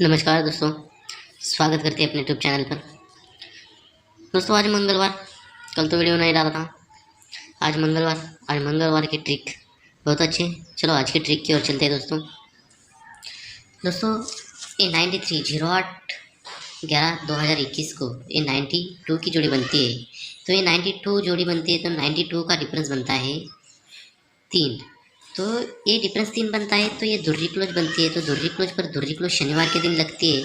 नमस्कार दोस्तों, स्वागत करते हैं अपने यूट्यूब चैनल पर। दोस्तों आज मंगलवार, कल तो वीडियो नहीं डाला था। आज मंगलवार की ट्रिक बहुत अच्छी। चलो आज की ट्रिक की ओर चलते हैं दोस्तों। दोस्तों ये 93/08/11/2021 को ये 92 की जोड़ी बनती है। तो ये 92 जोड़ी बनती है तो 92 का डिफरेंस बनता है 3। तो ये डिफरेंस 3 बनता है तो ये धुर्री क्लोज बनती है। तो धुर्री क्लोज शनिवार के दिन लगती है।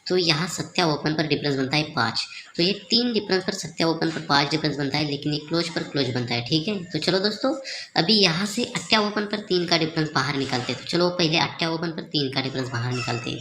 तो यहाँ सत्या ओपन पर डिफरेंस बनता है 5। तो ये 3 डिफरेंस पर सत्या ओपन पर 5 डिफरेंस बनता है, लेकिन ये क्लोज पर क्लोज बनता है। ठीक है, तो चलो दोस्तों अभी यहाँ से अट्या ओपन पर 3 का डिफरेंस बाहर निकालते हैं। तो चलो पहले अट्या ओपन पर 3 का डिफरेंस बाहर निकालते हैं।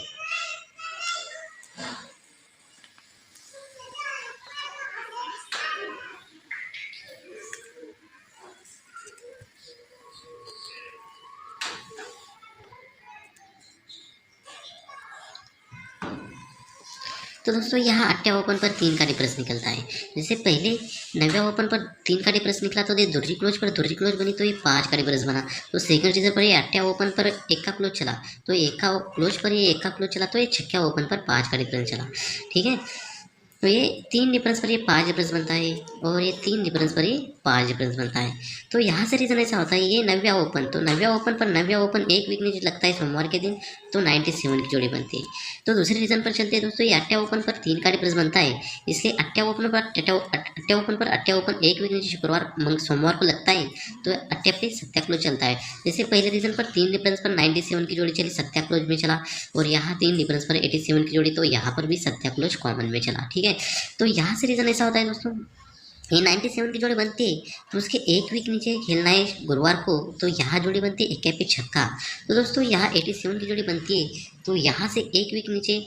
तो दोस्तों यहाँ अट्या ओपन पर 3 का डिफरेंस निकलता है। जैसे पहले नव्या ओपन पर 3 का डिफरेंस निकला तो ये धुर्री क्लोज पर धुर्री क्लोज बनी तो ये 5 का डिफरेंस बना। तो सेकंड सीजन पर ये अट्या ओपन पर 1 का क्लोज चला तो 1 का क्लोज पर ये 1 का क्लोज चला तो ये छक्का ओपन पर 5 का डिफरेंस चला। ठीक है, तो ये 3 डिफरेंस पर ये 5 डिफरेंस बनता है और ये 3 डिफरेंस पर ये 5 डिफरेंस बनता है। तो यहाँ से रीज़न ऐसा होता है ये नव्या ओपन, तो नव्या ओपन पर नव्या ओपन एक वीक नीचे लगता है सोमवार के दिन तो 97 की जोड़ी बनती है। तो दूसरे रीज़न पर चलते हैं दोस्तों। ये अट्या ओपन पर 3 का डिफरेंस बनता है, इसलिए अट्या ओपन पर अट्या ओपन एक वीक नीचे सोमवार को लगता है तो अट्या पे सत्या क्लोज चलता है। जैसे पहले रीज़न पर 3 डिफरेंस पर 97 की जोड़ी चली, सत्या क्लोज में चला, और यहाँ 3 डिफरेंस पर 87 की जोड़ी तो यहाँ पर भी सत्या क्लोज कॉमन में चला। ठीक है, तो यहाँ से रीज़न ऐसा होता है दोस्तों, ये 97 की जोड़ी बनती है तो उसके एक वीक नीचे खेलना है गुरुवार को, तो यहाँ जोड़ी बनती है 1 पे छक्का। तो दोस्तों यहाँ 87 की जोड़ी बनती है तो यहाँ से एक वीक नीचे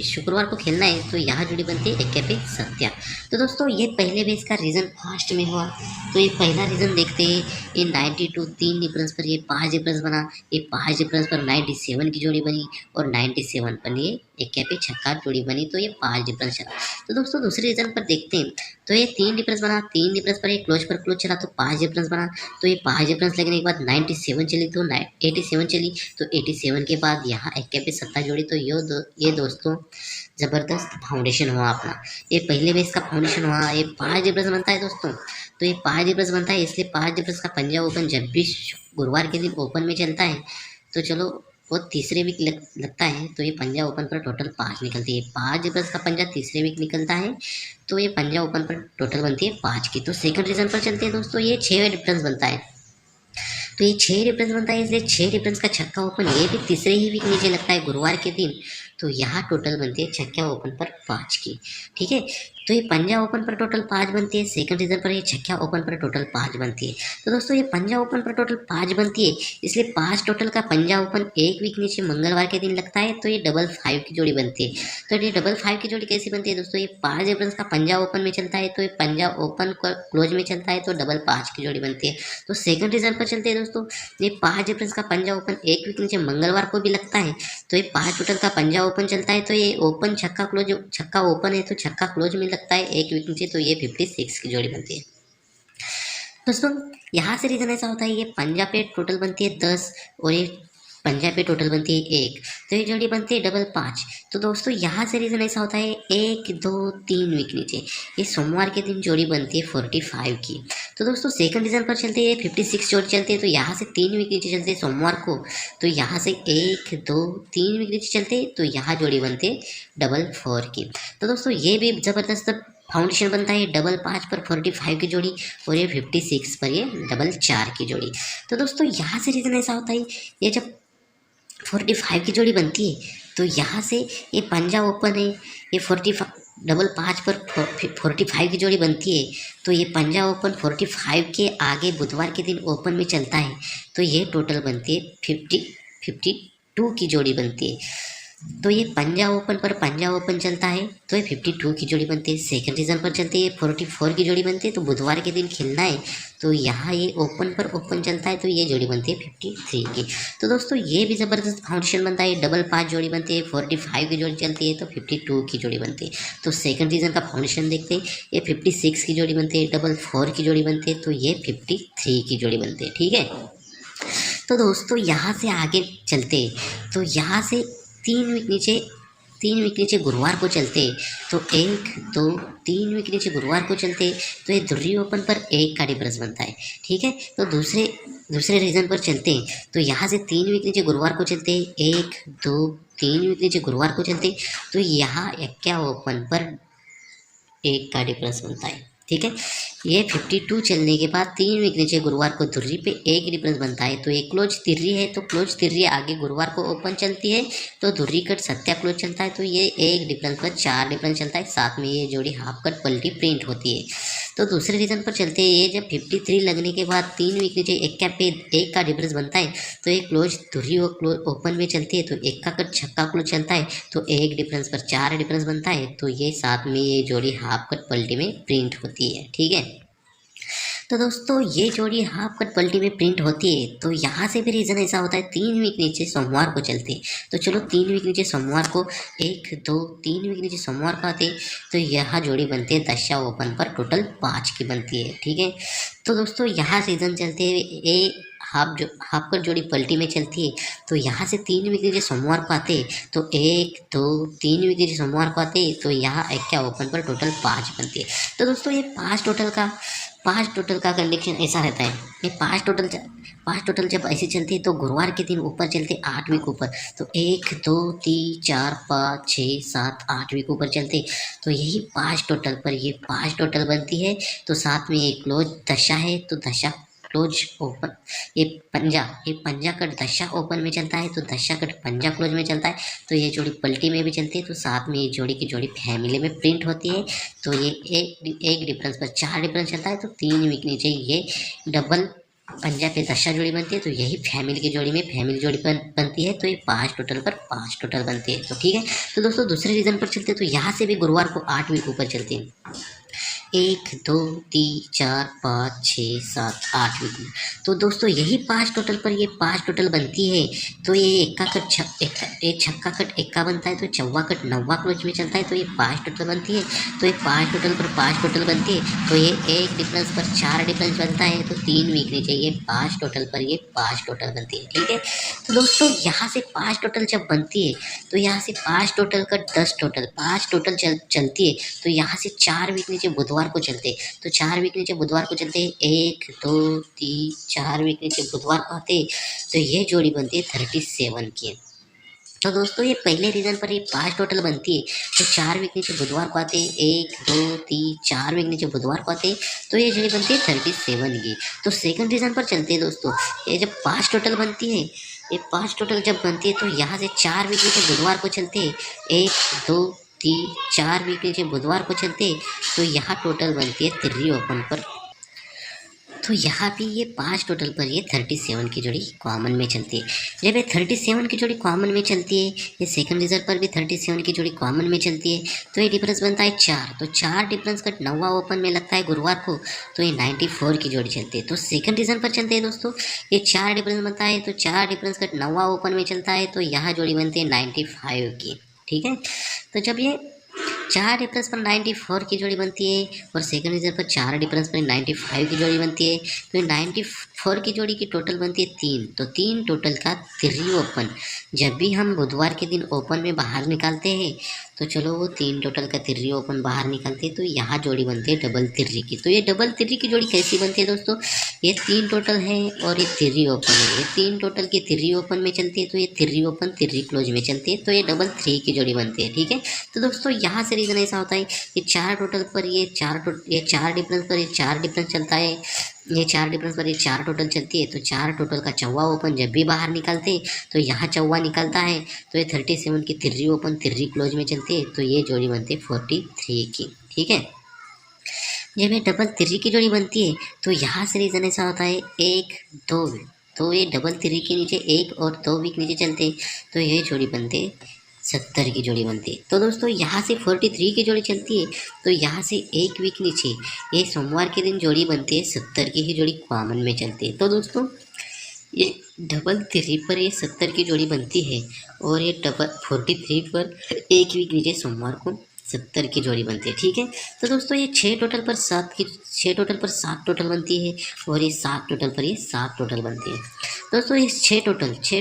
शुक्रवार को खेलना है तो यहाँ जोड़ी बनती है 1 पे सत्या। तो दोस्तों ये पहले बेस का रीज़न फास्ट में हुआ। तो ये पहला रीज़न देखते हैं, ये 92 3 डिफरेंस पर ये 5 डिफरेंस बना, ये 5 डिफरेंस पर 97 की जोड़ी बनी और 97 पर ये 1 पे छक्का जोड़ी बनी तो ये 5 डिफरेंस चला। तो दोस्तों दूसरे रीज़न पर देखते हैं, तो ये 3 डिफरेंस बना, 3 डिफरेंस पर ये क्लोज पर क्लोज चला तो 5 डिफरेंस बना। तो ये 5 डिफरेंस लगने के बाद 97 चली तो 87 चली, तो 87 के बाद यहाँ 1 पे सत्ता जोड़ी तो ये दोस्तों ज़बरदस्त फाउंडेशन हुआ अपना। ये पहले बेस का फाउंडेशन हुआ। ये 5 डिफरेंस बनता है दोस्तों, तो ये 5 डिफरेंस बनता है, इसलिए 5 डिफरेंस का पंजा ओपन जब भी गुरुवार के दिन ओपन में चलता है तो चलो वो तीसरे वीक लगता है तो ये पंजा ओपन पर टोटल 5 निकलती है। 5 डिफरेंस का पंजा तीसरे वीक निकलता है तो ये पंजा ओपन पर टोटल बनती है 5 की। तो सेकंड रीजन पर चलते हैं दोस्तों। ये 6 डिफरेंस बनता है, तो ये 6 डिफरेंस बनता है, इसलिए 6 डिफरेंस का छक्का ओपन ये भी तीसरे ही वीक नीचे लगता है गुरुवार के दिन तो यहाँ टोटल बनती है छक्का ओपन पर 5 की। ठीक है, तो ये पंजा ओपन पर टोटल 5 बनती है, सेकंड रीजन पर ये छक्का ओपन पर टोटल 5 बनती है। तो दोस्तों ये पंजा ओपन पर टोटल 5 बनती है, इसलिए 5 टोटल का पंजा ओपन एक वीक नीचे मंगलवार के दिन लगता है तो ये 5-5 की जोड़ी बनती है। तो ये 5-5 की जोड़ी कैसी बनती है दोस्तों, ये 5 डिफरेंस का पंजा ओपन में चलता है तो ये पंजा ओपन क्लोज में चलता है तो 5-5 की जोड़ी बनती है। तो सेकंड रीजन पर चलते हैं दोस्तों। ये 5 डिफरेंस का पंजा ओपन एक वीक नीचे मंगलवार को भी लगता है तो ये 5 टोटल का पंजा ओपन चलता है तो ये ओपन छक्का ओपन है तो छक्का क्लोज में लगता है एक वीक नीचे तो ये 56 की जोड़ी बनती है। दोस्तों यहाँ से रीजन ऐसा होता है, ये पंजा पे टोटल बनती है 10 और ये पंजा पे टोटल बनती है 1 तो ये जोड़ी बनती है 5-5। तो दोस्तों यहाँ से रीजन ऐसा होता है 1 2 3 वीक नीचे ये सोमवार के दिन जोड़ी बनती है 45 की। तो दोस्तों सेकंड रीजन पर चलते हैं 56 जोड़ी चलते हैं, तो यहाँ से 3 वीक नीचे चलते हैं सोमवार को तो यहाँ से 1 2 3 वीक नीचे चलते हैं तो यहाँ जोड़ी बनती है 4 की। तो दोस्तों ये भी ज़बरदस्त फाउंडेशन बनता है 5 पर 45 की जोड़ी और ये 56 पर ये 4 की जोड़ी। तो दोस्तों यहाँ से रीज़न ऐसा होता है, ये जब 45 की जोड़ी बनती है तो यहाँ से ये पंजा ओपन है, ये 5 पर 45 की जोड़ी बनती है तो ये पंजा ओपन 45 के आगे बुधवार के दिन ओपन में चलता है तो ये टोटल बनती है 52 की जोड़ी बनती है। तो ये पंजा ओपन पर पंजा ओपन चलता है तो ये 52 की जोड़ी बनती है। सेकंड रीजन पर चलती है 44 की जोड़ी बनती है तो बुधवार के दिन खेलना है तो यहाँ ये ओपन पर ओपन चलता है तो ये जोड़ी बनती है 53 की। तो दोस्तों ये भी ज़बरदस्त फाउंडेशन बनता है 5-5 जोड़ी बनती है, 45 की जोड़ी चलती है तो 52 की जोड़ी बनती है। तो सेकंड रीजन का फाउंडेशन देखते हैं, ये 56 की जोड़ी बनती है, 4 की जोड़ी बनती है तो ये 53 की जोड़ी बनती है। ठीक है, तो दोस्तों यहाँ से आगे चलते हैं, तो यहाँ से तीन वीक नीचे गुरुवार को चलते तो 1 2 3 वीक नीचे गुरुवार को चलते तो ये ध्रुवीय ओपन पर 1 का डिफरेंस बनता है। ठीक है, तो दूसरे रीजन पर चलते तो यहाँ से 3 वीक नीचे गुरुवार को चलते 1 2 3 वीक नीचे गुरुवार को चलते तो यहाँ एक्का ओपन पर 1 का डिफरेंस बनता है। ठीक है, ये 52 चलने के बाद 3 वीक नीचे गुरुवार को धुर्री पे 1 डिफरेंस बनता है। तो एक क्लोज तिर्री है तो क्लोज तिर्री आगे गुरुवार को ओपन चलती है तो धुर्री कट सत्या क्लोज चलता है तो ये 1 डिफरेंस पर 4 डिफरेंस चलता है। साथ में ये जोड़ी हाफ कट पलटी प्रिंट होती है। तो दूसरे रीजन पर चलते हैं, ये जब 53 लगने के बाद 3 वीक नीचे एक्का पे 1 का डिफरेंस बनता है तो ये क्लोज धुर्री ओपन में चलती है तो एक्का कट छक्का क्लोज चलता है तो 1 डिफरेंस पर 4 डिफरेंस बनता है। तो ये साथ में ये जोड़ी हाफ कट पलटी में प्रिंट होती है। ठीक है, तो दोस्तों ये जोड़ी हाफ कट पलटी में प्रिंट होती है। तो यहाँ से भी रीज़न ऐसा होता है 3 वीक नीचे सोमवार को चलते तो चलो 3 वीक नीचे सोमवार को 1 2 3 वीक नीचे सोमवार को आते तो यह जोड़ी बनती है दशा ओपन पर टोटल 5 की बनती है। ठीक है, तो दोस्तों यहाँ रीज़न चलते हैं हाफ कट जोड़ी पलटी में चलती है तो यहाँ से 3 वीक नीचे सोमवार को आते तो 1 2 3 वीक नीचे सोमवार को आते तो यहाँ एक्का ओपन पर टोटल 5 बनती है। तो दोस्तों ये 5 टोटल का कंडीशन ऐसा रहता है। ये 5 टोटल जब ऐसे चलते तो गुरुवार के दिन ऊपर चलते 8 वीक ऊपर तो 1 2 3 4 5 6 7 8 वीक ऊपर चलते तो यही 5 टोटल पर ये 5 टोटल बनती है। तो साथ में एक क्लोज दशा है तो दशा क्लोज ओपन ये पंजा कट दशा ओपन में चलता है तो दशा कट पंजा क्लोज में चलता है तो ये जोड़ी पलटी में भी चलती है। तो साथ में ये जोड़ी की जोड़ी फैमिली में प्रिंट होती है तो ये एक डिफरेंस पर 4 डिफरेंस चलता है तो 3 वीक नीचे ये डबल पंजा पे दशा जोड़ी बनती है तो यही फैमिली की जोड़ी में फैमिली जोड़ी बनती है तो ये 5 टोटल पर 5 टोटल बनती है। तो ठीक है, तो दोस्तों दूसरे रीजन पर चलते तो यहाँ से भी गुरुवार को 8 वीक ऊपर चलते हैं 1 2 3 4 5 6 7 8 वीक में। तो दोस्तों यही 5 टोटल पर ये 5 टोटल बनती है तो ये छक्का कट एक्का बनता है तो चौवा कट नौवा क्लोज में चलता है तो ये 5 टोटल बनती है। तो ये 5 टोटल पर 5 टोटल बनती है तो ये 1 डिफरेंस पर 4 डिफरेंस बनता है तो 3 वीक नीचे ये 5 टोटल पर ये 5 टोटल बनती है। ठीक है, तो दोस्तों यहाँ से 5 टोटल जब बनती है तो यहाँ से 5 टोटल का 10 टोटल 5 टोटल चलती है तो यहाँ से 4 वीक नीचे बुधवार को चलते तो 4 वीक नीचे बुधवार को चलते 1 2 3 4 वीक नीचे बुधवार को आते तो ये जोड़ी बनती है 37 की। तो दोस्तों ये पहले रीजन पर ये 5 टोटल बनती है तो 4 वीक नीचे बुधवार को आते 1 2 3 4 वीक नीचे बुधवार को आते तो ये जोड़ी बनती है 37 की। तो सेकंड रीजन पर चलते हैं दोस्तों, ये जब 5 टोटल बनती है ये 5 टोटल जब बनती है तो यहाँ से 4 वीक नीचे बुधवार को चलते 1 2 3 4 वीक नीचे बुधवार को चलते तो यहाँ टोटल बनती है 3 ओपन पर। तो यहाँ भी ये 5 टोटल पर ये 37 की जोड़ी कॉमन में चलती है। जब ये 37 की जोड़ी कॉमन में चलती है ये सेकंड रिजल्ट पर भी 37 की जोड़ी कॉमन में चलती है तो ये डिफरेंस बनता है 4 तो 4 डिफरेंस कट नौवा ओपन में लगता है गुरुवार को तो ये 94 की जोड़ी चलती है। तो सेकंड रीजन पर चलते हैं दोस्तों, ये 4 डिफरेंस बनता है तो 4 डिफरेंस कट नौवा ओपन में चलता है तो यहाँ जोड़ी बनती है 95 की। ठीक है, तो जब ये 4 डिफरेंस पर 94 की जोड़ी बनती है और सेकंड रीजन पर 4 डिफरेंस पर 95 की जोड़ी बनती है तो 94 की जोड़ी की टोटल बनती है 3 तो 3 टोटल का 3 ओपन। जब भी हम बुधवार के दिन ओपन में बाहर निकालते हैं तो चलो वो 3 टोटल का 3 ओपन बाहर निकालते हैं तो यहाँ जोड़ी बनती है डबल 3 की। तो ये डबल 3 की जोड़ी कैसी बनती है दोस्तों, ये 3 टोटल है और ये 3 ओपन है, ये 3 टोटल की 3 ओपन में चलती है तो ये 3 ओपन 3 क्लोज में चलती है तो ये डबल 3 की जोड़ी बनती है। ठीक है, तो दोस्तों यहाँ से रीज़न ऐसा होता है ये 4 टोटल पर ये 4 डिफरेंस पर ये 4 डिफरेंस चलता है, ये 4 डिफरेंस पर ये 4 टोटल चलती है तो 4 टोटल का चौवा ओपन जब भी बाहर निकालते हैं तो यहाँ चौवा निकलता है तो ये 37 की 3 ओपन 3 क्लोज में चलती है तो ये जोड़ी बनती है 43 की। ठीक है, जब ये डबल 3 की जोड़ी बनती है तो यहाँ से रीज़न ऐसा होता है 1 2 तो ये डबल 3 के नीचे 1 और 2 वीक नीचे चलते तो ये जोड़ी बनते 70 की जोड़ी बनती है। तो दोस्तों यहाँ से 43 की जोड़ी चलती है तो यहाँ से 1 वीक नीचे ये सोमवार के दिन जोड़ी बनती है 70 की ही जोड़ी कॉमन में चलती है। तो दोस्तों ये डबल 3 पर ये 70 की जोड़ी बनती है और ये डबल 43 पर 1 वीक नीचे सोमवार को 70 की जोड़ी बनती है। ठीक है, तो दोस्तों ये 6 टोटल पर 7 टोटल बनती है और ये 7 टोटल पर ये 7 टोटल बनती है। दोस्तों ये 6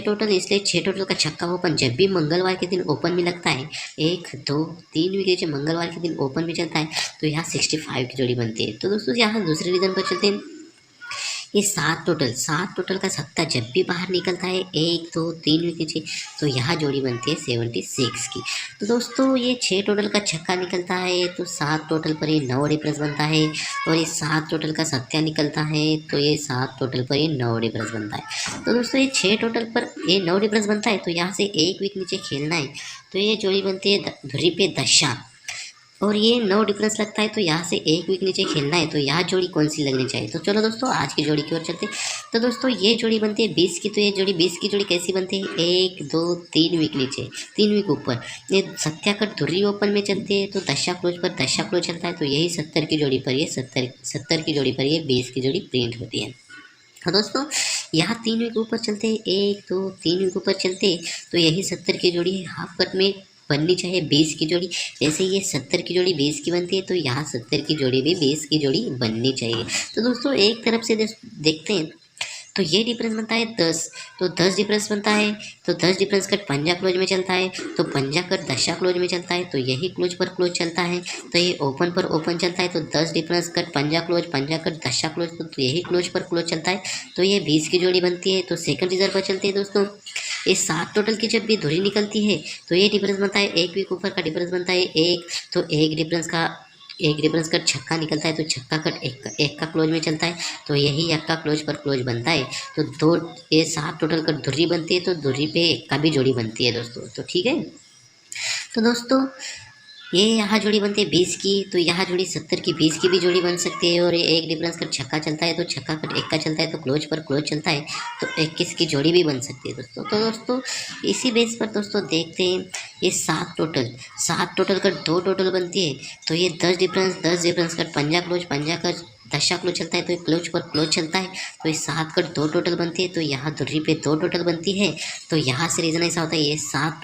टोटल इसलिए 6 टोटल का छक्का ओपन जब भी मंगलवार के दिन ओपन में लगता है, 1 2 3 विकेट मंगलवार के दिन ओपन में चलता है, तो यहाँ 65 की जोड़ी बनती है। तो दोस्तों यहाँ दूसरे रीजन पर चलते हैं। ये 7 टोटल का छक्का जब भी बाहर निकलता है, 1 2 3 विकेट से, तो यहाँ जोड़ी बनती है 76 की। तो दोस्तों ये 6 टोटल का छक्का निकलता है तो 7 टोटल पर ये 9 डिफरेंस बनता है, और ये 7 टोटल का सत्या निकलता है तो ये 7 टोटल पर ये 9 डिफरेंस बनता है। तो दोस्तों ये 6 टोटल पर ये 9 डिफरेंस बनता है, तो यहाँ से 1 वीक नीचे खेलना है, तो ये जोड़ी बनती है धुरी पे दशा, और ये 9 डिफरेंस लगता है, तो यहाँ से 1 वीक नीचे खेलना है, तो यहाँ जोड़ी कौन सी लगनी चाहिए। तो चलो दोस्तों आज की जोड़ी की ओर चलते हैं। तो दोस्तों ये जोड़ी बनती है 20 की, तो ये जोड़ी 20 की जोड़ी कैसी बनती है, 1 2 3 वीक नीचे, 3 वीक ऊपर, ये सत्याकट धुर्री ओपन में चलते हैं, तो दशा क्लोज पर दशा क्लोज चलता है, तो यही 70 की जोड़ी पर ये 70 की जोड़ी पर ये 20 की जोड़ी प्रिंट होती है। हाँ दोस्तों यहाँ 3 वीक ऊपर चलते हैं, 1 2 3 वीक ऊपर चलते हैं, तो यही 70 की जोड़ी हाफ कट में बननी चाहिए 20 की जोड़ी। जैसे ये 70 की जोड़ी 20 की बनती है, तो यहाँ 70 की जोड़ी भी 20 की जोड़ी बननी चाहिए। तो दोस्तों एक तरफ से देखते हैं, तो ये डिफरेंस बनता है 10, तो 10 डिफरेंस बनता है, तो 10 डिफरेंस कट पंजा क्लोज में चलता है, तो पंजा कट दशा क्लोज में चलता है, तो यही क्लोज पर क्लोज चलता है, तो ये ओपन पर ओपन चलता है, तो 10 डिफरेंस कट पंजा कट दशा क्लोज, तो यही क्लोज पर क्लोज चलता है, तो ये 20 की जोड़ी बनती है। तो सेकंड रिजर्व पर चलते हैं दोस्तों। ये 7 टोटल की जब भी धुरी निकलती है, तो ये डिफरेंस बनता है 1 वीक ऊपर का डिफरेंस बनता है 1, तो एक डिफरेंस का छक्का निकलता है, तो छक्का कट एक का क्लोज में चलता है, तो यही एक का क्लोज पर क्लोज बनता है, तो दो ये 7 टोटल का धुरी बनती है, तो धुरी पे एक का भी जोड़ी बनती है दोस्तों। तो ठीक है, तो दोस्तों ये यहाँ जोड़ी बनती है 20 की, तो यहाँ जोड़ी 70 की 20 की भी जोड़ी बन सकती है, और ये एक डिफरेंस का छक्का चलता है, तो छक्का कट एक का चलता है, तो क्लोज पर क्लोज चलता है, तो 21 की जोड़ी भी बन सकती है दोस्तों। तो दोस्तों इसी बेस पर दोस्तों देखते हैं, ये 7 टोटल का 2 टोटल बनती है, तो ये 10 डिफरेंस का पंजा का दशा क्लोज चलता है, तो ये क्लोज पर क्लोज चलता है, तो ये 7 कट 2 टोटल बनती है, तो यहाँ धुरी पे 2 टोटल बनती है, तो यहाँ से रीजन ऐसा होता है, ये 7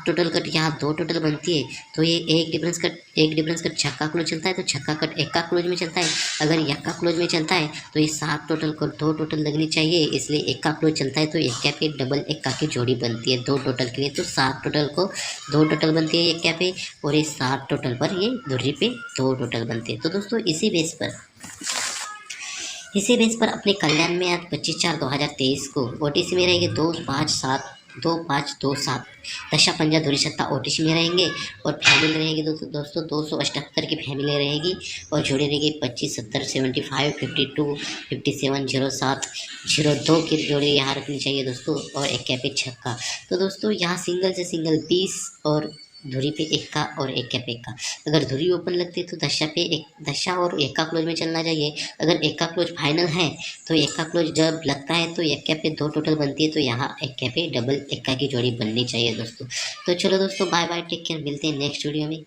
टोटल कट यहाँ 2 टोटल बनती है, तो ये एक डिफरेंस कट छक्का क्लोज चलता है, तो छक्का कट एक का क्लोज में चलता है, अगर एक का क्लोज में चलता है, तो ये 7 टोटल को 2 टोटल लगनी चाहिए, इसलिए एक का क्लोज चलता है, तो एक क्या पे डबल एक का की जोड़ी बनती है 2 टोटल के लिए, तो 7 टोटल को 2 टोटल बनती है एक क्या पे, और ये 7 टोटल पर ये धुरी पे 2 टोटल बनती है। तो दोस्तों इसी बेस पर अपने कल्याण में आज 25/4/2023 को ओटीसी में रहेंगे 2-5-7 दशा पंजा धुरी सत्ता ओटीसी में रहेंगे, और फैमिली रहेगी दोस्तों 278 की फैमिली रहेगी, और जोड़ी रहेगी 25 70 75 52 57 07 02 की जोड़ी यहाँ रखनी चाहिए दोस्तों, और एक कैपे छक्का। तो दोस्तों यहाँ सिंगल से सिंगल 20 और धुरी पे एक का और एक कैप एक का। अगर धुरी ओपन लगती है तो दशा और एक का क्लोज में चलना चाहिए। अगर एक का क्लोज फाइनल है तो एक का क्लोज जब लगता है तो एक कैप पे 2 टोटल बनती है, तो यहाँ एक कैप पे डबल एक का की जोड़ी बननी चाहिए दोस्तों। तो चलो दोस्तों बाय बाय, टेक केयर, मिलते हैं नेक्स्ट वीडियो में।